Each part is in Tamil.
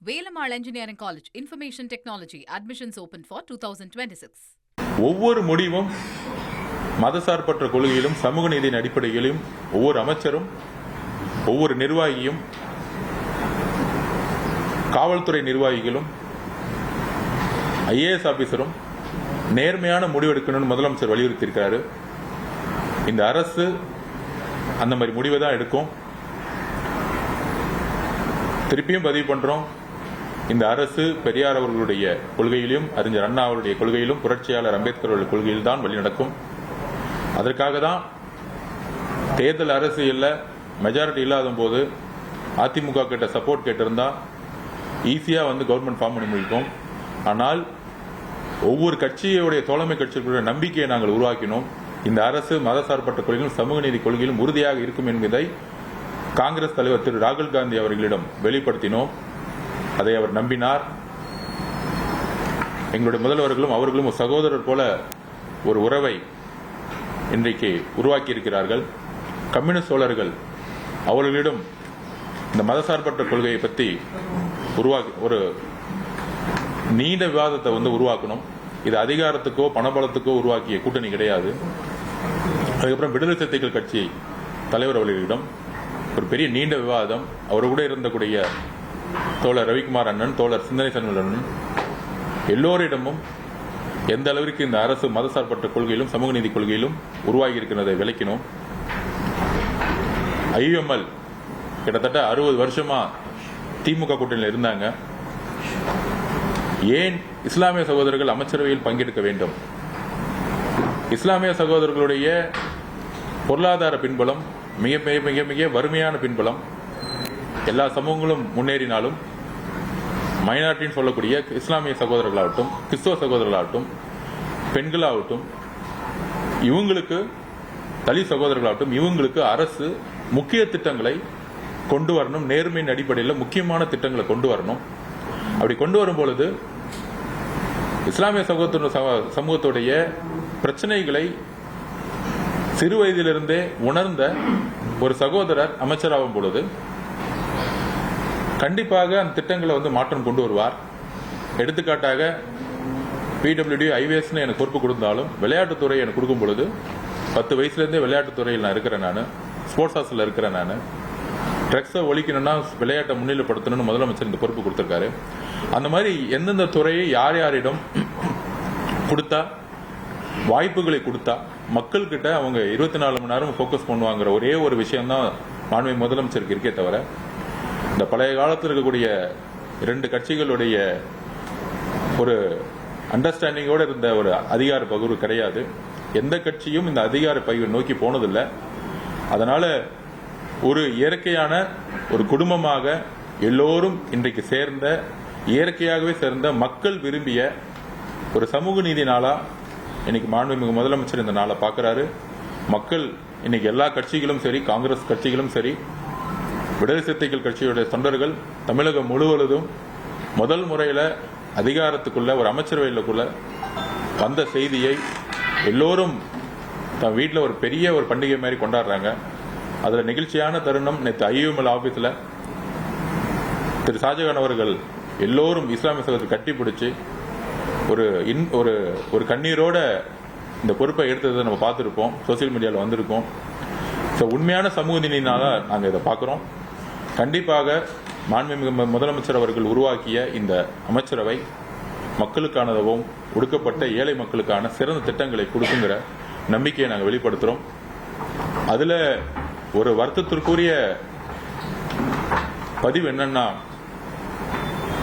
Velamal Engineering College, Information Technology, admissions open for 2026. ஒவ்வொரு முடிவும் மதசார்பற்ற கொள்கையிலும் சமூக நீதியின் அடிப்படையிலும் ஒவ்வொரு அமைச்சரும் ஒவ்வொரு நிர்வாகியும் காவல்துறை நிர்வாகிகளும் ஐஏஎஸ் ஆபீசரும் நேர்மையான முடிவெடுக்கணும்னு முதலமைச்சர் வலியுறுத்தியிருக்கிறாரு. இந்த அரசு அந்த மாதிரி முடிவை தான் எடுக்கும். திருப்பியும் பதிவு பண்றோம், இந்த அரசு பெரியார் அவர்களுடைய கொள்கையிலும் அறிஞர் அண்ணா அவருடைய கொள்கையிலும் புரட்சியாளர் அம்பேத்கர் அவருடைய கொள்கையில் தான் வழி நடக்கும். அதற்காக தான் தேர்தல் அரசியல்ல மெஜாரிட்டி இல்லாத போது அதிமுக கிட்ட சப்போர்ட் கேட்டிருந்தா ஈஸியா கவர்மெண்ட் ஃபார்ம் பண்ணி முடிக்கும். ஆனால் ஒவ்வொரு கட்சியுடைய தோழமை கட்சிகளுடைய நம்பிக்கையை நாங்கள் உருவாக்கினோம். இந்த அரசு மதசார்பற்ற கொள்கையிலும் சமூக நீதி கொள்கையிலும் உறுதியாக இருக்கும் என்பதை காங்கிரஸ் தலைவர் திரு ராகுல் காந்தி அவர்களிடம் வெளிப்படுத்தினோம். அதை அவர் நம்பினார். எங்களுடைய முதல்வர்களும் அவர்களும் ஒரு சகோதரர் போல ஒரு உறவை இன்றைக்கு உருவாக்கி இருக்கிறார்கள். கம்யூனிஸ்ட் தோழர்கள் அவர்களிடம் இந்த மதசார்பற்ற கொள்கையை பற்றி ஒரு நீண்ட விவாதத்தை உருவாக்கணும். இது அதிகாரத்துக்கோ பணபலத்துக்கோ உருவாக்கிய கூட்டணி கிடையாது. அதுக்கப்புறம் விடுதலை சிறுத்தைகள் கட்சி தலைவர் அவர்களிடம் ஒரு பெரிய நீண்ட விவாதம், அவரு கூட இருந்தக்கூடிய தோழர் ரவிக்குமார் அண்ணன், தோழர் சிந்தனை செல்வன் அண்ணன் எல்லோரிடமும் எந்த அளவிற்கு இந்த அரசு மதசார்பற்ற கொள்கையிலும் சமூக நீதி கொள்கையிலும் உருவாகி இருக்கிறதை விளக்கினோம். ஐஎம்எல் கிட்டத்தட்ட 60 வருஷமா திமுக கூட்டணியில் இருந்தாங்க. ஏன் இஸ்லாமிய சகோதரர்கள் அமைச்சரவையில் பங்கெடுக்க வேண்டும்? இஸ்லாமிய சகோதரர்களுடைய பொருளாதார பின்புலம் மிக மிக மிக வறுமையான பின்புலம். எல்லா சமூகங்களும் முன்னேறினாலும் மைனாரிட்டின்னு சொல்லக்கூடிய இஸ்லாமிய சகோதரர்களாகட்டும், கிறிஸ்தவ சகோதரர்களாகட்டும், பெண்களாகட்டும், இவங்களுக்கு தலித் சகோதரர்களாகட்டும், இவங்களுக்கு அரசு முக்கிய திட்டங்களை கொண்டு வரணும். நேர்மையின் அடிப்படையில் முக்கியமான திட்டங்களை கொண்டு வரணும். அப்படி கொண்டு வரும் பொழுது இஸ்லாமிய சமூகத்துடைய பிரச்சனைகளை சிறு வயதிலிருந்தே உணர்ந்த ஒரு சகோதரர் அமைச்சராகும் பொழுது கண்டிப்பாக அந்த திட்டங்களை மாற்றம் கொண்டு வருவார். எடுத்துக்காட்டாக பிடபிள்யூடி ஐவேஸ் எனக்கு பொறுப்பு கொடுத்தாலும் விளையாட்டுத்துறை எனக்கு கொடுக்கும் பொழுது 10 வயசுலேருந்தே விளையாட்டுத்துறையில் நான் இருக்கிறேன். நான் ஸ்போர்ட்ஸ் ஹாஸ்டல் இருக்கிறேன். நான் ட்ரக்ஸை ஒழிக்கணும்னா விளையாட்டை முன்னிலைப்படுத்தணும்னு முதலமைச்சர் இந்த பொறுப்பு கொடுத்திருக்காரு. அந்த மாதிரி எந்தெந்த துறையை யார் யாரிடம் கொடுத்தா, வாய்ப்புகளை கொடுத்தா மக்கள்கிட்ட அவங்க 24 மணி நேரம் போக்கஸ் பண்ணுவாங்கிற ஒரே ஒரு விஷயம் தான் மாண்புமிகு முதலமைச்சருக்கு இருக்கே தவிர, இந்த பழைய காலத்தில் இருக்கக்கூடிய 2 கட்சிகளுடைய ஒரு அண்டர்ஸ்டாண்டிங்கோட இருந்த ஒரு அதிகார பகிர்வு கிடையாது. எந்த கட்சியும் இந்த அதிகார பகிர்வை நோக்கி போனதில்லை. அதனால ஒரு இயற்கையான ஒரு குடும்பமாக எல்லோரும் இன்றைக்கு சேர்ந்த, இயற்கையாகவே சேர்ந்த, மக்கள் விரும்பிய ஒரு சமூக நீதி நாளா இன்னைக்கு மாண்புமிகு முதலமைச்சர் இந்த நாளை பார்க்கிறாரு. மக்கள் இன்னைக்கு எல்லா கட்சிகளும் சரி, காங்கிரஸ் கட்சிகளும் சரி, விடுதலை சிறுத்தைகள் கட்சியுடைய தொண்டர்கள் தமிழகம் முழுவதும் முதல் முறையில் அதிகாரத்துக்குள்ள ஒரு அமைச்சரவையிலுக்குள்ள வந்த செய்தியை எல்லோரும் தன் வீட்டில் ஒரு பெரிய ஒரு பண்டிகை மாதிரி கொண்டாடுறாங்க. அதுல நிகழ்ச்சியான தருணம் நேற்று ஐஎம்எல் ஆபீஸ்ல திரு ஷாஜகான் அவர்கள் எல்லோரும் இஸ்லாமிய சகோதரர் கட்டி பிடிச்சு ஒரு கண்ணீரோட இந்த பொறுப்பை எடுத்ததை நம்ம பார்த்துருப்போம், சோசியல் மீடியாவில் வந்திருக்கோம். ஸோ உண்மையான சமூக நீதினால நாங்கள் இதை பார்க்குறோம். கண்டிப்பாக மாண்புமிகு முதலமைச்சர் அவர்கள் உருவாக்கிய இந்த அமைச்சரவை மக்களுக்கானதும் ஒடுக்கப்பட்ட ஏழை மக்களுக்கான சிறந்த திட்டங்களை கொடுக்குங்கிற நம்பிக்கையை நாங்கள் வெளிப்படுத்துகிறோம். அதில் ஒரு வருத்தத்திற்குரிய பதிவு என்னன்னா,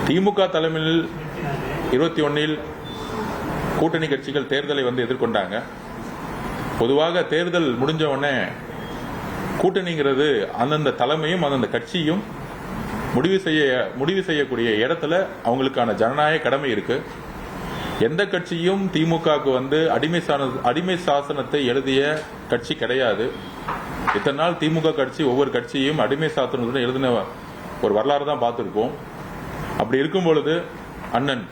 திமுக தலைமையில் 21 கூட்டணி கட்சிகள் தேர்தலை எதிர்கொண்டாங்க. பொதுவாக தேர்தல் முடிஞ்ச உடனே கூட்டணிங்கிறது அந்தந்த தலைமையும் அந்தந்த கட்சியும் முடிவு செய்யக்கூடிய இடத்துல அவங்களுக்கான ஜனநாயக கடமை இருக்கு. எந்த கட்சியும் திமுகவுக்கு அடிமை சாசனத்தை எழுதிய கட்சி கிடையாது. இத்தனை நாள் திமுக கட்சி ஒவ்வொரு கட்சியும் அடிமை சாசனத்துடன் எழுதின ஒரு வரலாறு தான் பார்த்திருப்போம். அப்படி இருக்கும் பொழுது அண்ணன்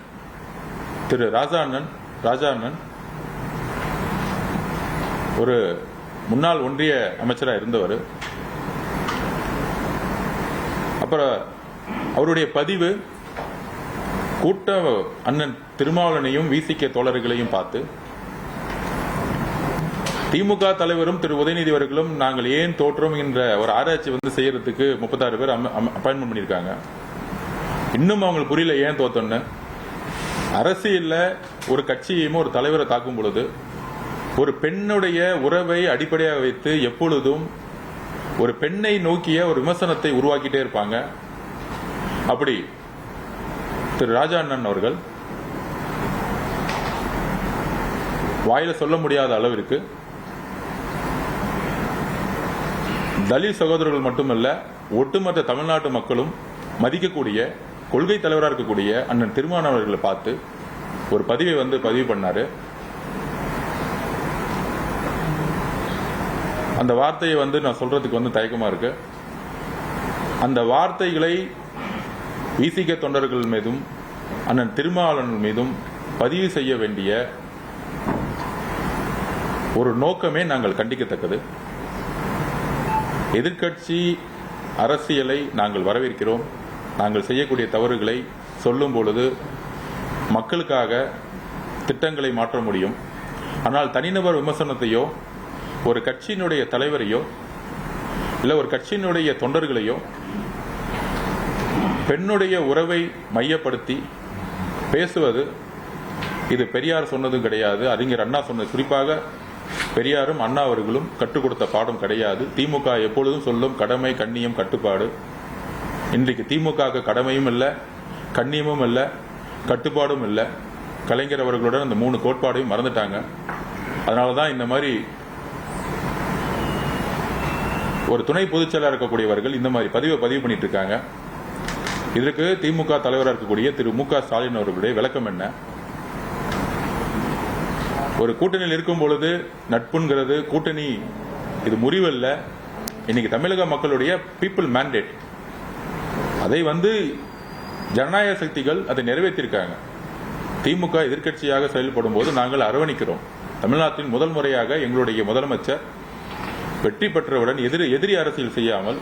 திரு ராஜா அண்ணன் ஒரு முன்னாள் ஒன்றிய அமைச்சராக இருந்தவர். அப்புறம் அவருடைய பதிவு கூட்ட அண்ணன் திருமாவளவனையும் விசிக தோழர்களையும் பார்த்து திமுக தலைவரும் திரு உதயநிதி அவர்களும் நாங்கள் ஏன் தோற்றோம் என்ற ஒரு ஆராய்ச்சி செய்யறதுக்கு 36 பேர் அப்பாயின்மெண்ட் பண்ணியிருக்காங்க. இன்னும் அவங்களுக்கு புரியல ஏன் தோத்தோன்னு. அரசியல்ல ஒரு கட்சியையும் ஒரு தலைவரை தாக்கும் பொழுது ஒரு பெண்ணுடைய உறவை அடிப்படையாக வைத்து எப்பொழுதும் ஒரு பெண்ணை நோக்கிய ஒரு விமர்சனத்தை உருவாக்கிட்டே இருப்பாங்க. அப்படி திரு ராஜா அண்ணன் அவர்கள் வாயில சொல்ல முடியாத அளவிற்கு தலித் சகோதரர்கள் மட்டுமல்ல, ஒட்டுமொத்த தமிழ்நாட்டு மக்களும் மதிக்கக்கூடிய கொள்கை தலைவராக இருக்கக்கூடிய அண்ணன் திருமாவளவன் அவர்களை பார்த்து ஒரு பதிவை பதிவு பண்ணாரு. அந்த வார்த்தையை நான் சொல்றதுக்கு தயக்கமா இருக்கு. அந்த வார்த்தைகளை விசிக தொண்டர்கள் மீதும் அண்ணன் திருமாவளவன் மீதும் பதிவு செய்ய வேண்டிய ஒரு நோக்கமே நாங்கள் கண்டிக்கத்தக்கது. எதிர்க்கட்சி அரசியலை நாங்கள் வரவேற்கிறோம். நாங்கள் செய்யக்கூடிய தவறுகளை சொல்லும் பொழுது மக்களுக்காக திட்டங்களை மாற்ற முடியும். ஆனால் தனிநபர் விமர்சனத்தையோ ஒரு கட்சியினுடைய தலைவரையோ இல்ல ஒரு கட்சியினுடைய தொண்டர்களையோ பெண்ணுடைய உறவை மையப்படுத்தி பேசுவது இது பெரியார் சொன்னதும் கிடையாது, அறிஞர் அண்ணா சொன்னது. குறிப்பாக பெரியாரும் அண்ணா அவர்களும் கற்றுக் கொடுத்த பாடம் கிடையாது. திமுக எப்பொழுதும் சொல்லும் கடமை, கண்ணியம், கட்டுப்பாடு. இன்றைக்கு திமுக கடமையும் இல்லை, கண்ணியமும் இல்லை, கட்டுப்பாடும் இல்லை. கலைஞர் அவர்களுடன் அந்த 3 கோட்பாடையும் மறந்துட்டாங்க. அதனாலதான் இந்த மாதிரி ஒரு துணை பொதுச் செயலாளர் இருக்கக்கூடியவர்கள் இந்த மாதிரி பதிவு பண்ணிட்டு இருக்காங்க. இதற்கு திமுக தலைவராக இருக்கக்கூடிய திரு மு.க. ஸ்டாலின் அவர்களுடைய விளக்கம் என்ன? ஒரு கூட்டணியில் இருக்கும் பொழுது நட்புங்கிறது கூட்டணி இது முறிவல்ல. இன்னைக்கு தமிழக மக்களுடைய பீப்புள் மேண்டேட் அதை ஜனநாயக சக்திகள் அதை நிறைவேற்றிருக்காங்க. திமுக எதிர்க்கட்சியாக செயல்படும் போது நாங்கள் அரவணைக்கிறோம். தமிழ்நாட்டில் முதல் முறையாக எங்களுடைய முதலமைச்சர் வெற்றி பெற்றவுடன் எதிரி அரசியல் செய்யாமல்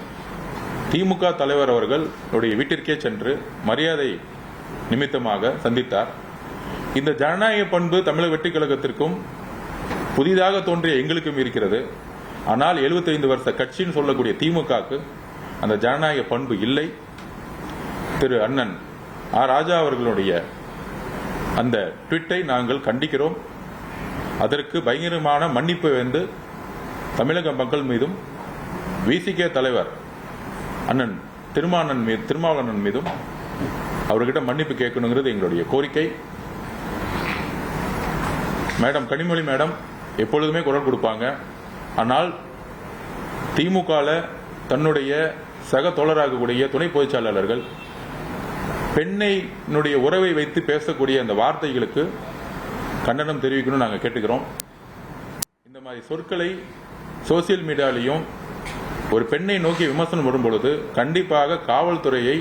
திமுக தலைவர் அவர்கள் வீட்டிற்கே சென்று மரியாதை நிமித்தமாக சந்தித்தார். இந்த ஜனநாயக பண்பு தமிழக வெற்றி கழகத்திற்கும் புதிதாக தோன்றிய எங்களுக்கும் இருக்கிறது. ஆனால் 75 வருஷ கட்சின்னு சொல்லக்கூடிய திமுகவுக்கு அந்த ஜனநாயக பண்பு இல்லை. திரு அண்ணன் ராஜா அவர்களுடைய அந்த ட்வீட்டை நாங்கள் கண்டிக்கிறோம். அதற்கு பயங்கரமான மன்னிப்பு தமிழக மக்கள் மீதும் விசிக தலைவர் அண்ணன் திருமாவளவன் மீதும் அவர்கிட்ட மன்னிப்பு கேட்கணுங்கிறது எங்களுடைய கோரிக்கை. மேடம் கனிமொழி மேடம் எப்பொழுதுமே குரல் கொடுப்பாங்க. ஆனால் திமுக தன்னுடைய சக தோழராகக்கூடிய துணை பொதுச் செயலாளர்கள் பெண்ணைனுடைய உறவை வைத்து பேசக்கூடிய அந்த வார்த்தைகளுக்கு கண்டனம் தெரிவிக்கணும் நாங்கள் கேட்டுக்கிறோம். இந்த மாதிரி சொற்களை சோசியல் மீடியாலையும் ஒரு பெண்ணை நோக்கி விமர்சனம் வரும்பொழுது கண்டிப்பாக காவல்துறையை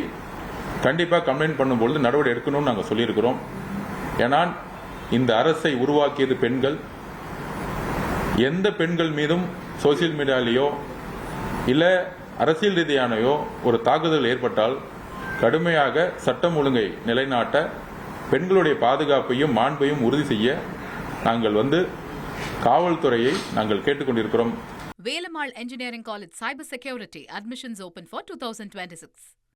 கம்ப்ளைண்ட் பண்ணும்பொழுது நடவடிக்கை எடுக்கணும்னு நாங்கள் சொல்லியிருக்கிறோம். ஏன்னா இந்த அரசை உருவாக்கியது பெண்கள். எந்த பெண்கள் மீதும் சோசியல் மீடியாலேயோ இல்ல அரசியல் ரீதியானையோ ஒரு தாக்குதல் ஏற்பட்டால் கடுமையாக சட்டம் ஒழுங்கை நிலைநாட்ட பெண்களுடைய பாதுகாப்பையும் மாண்பையும் உறுதி செய்ய நாங்கள் காவல்துறையை நாங்கள் கேட்டுக்கொண்டிருக்கிறோம். Velamal Engineering College Cyber Security admissions open for 2026.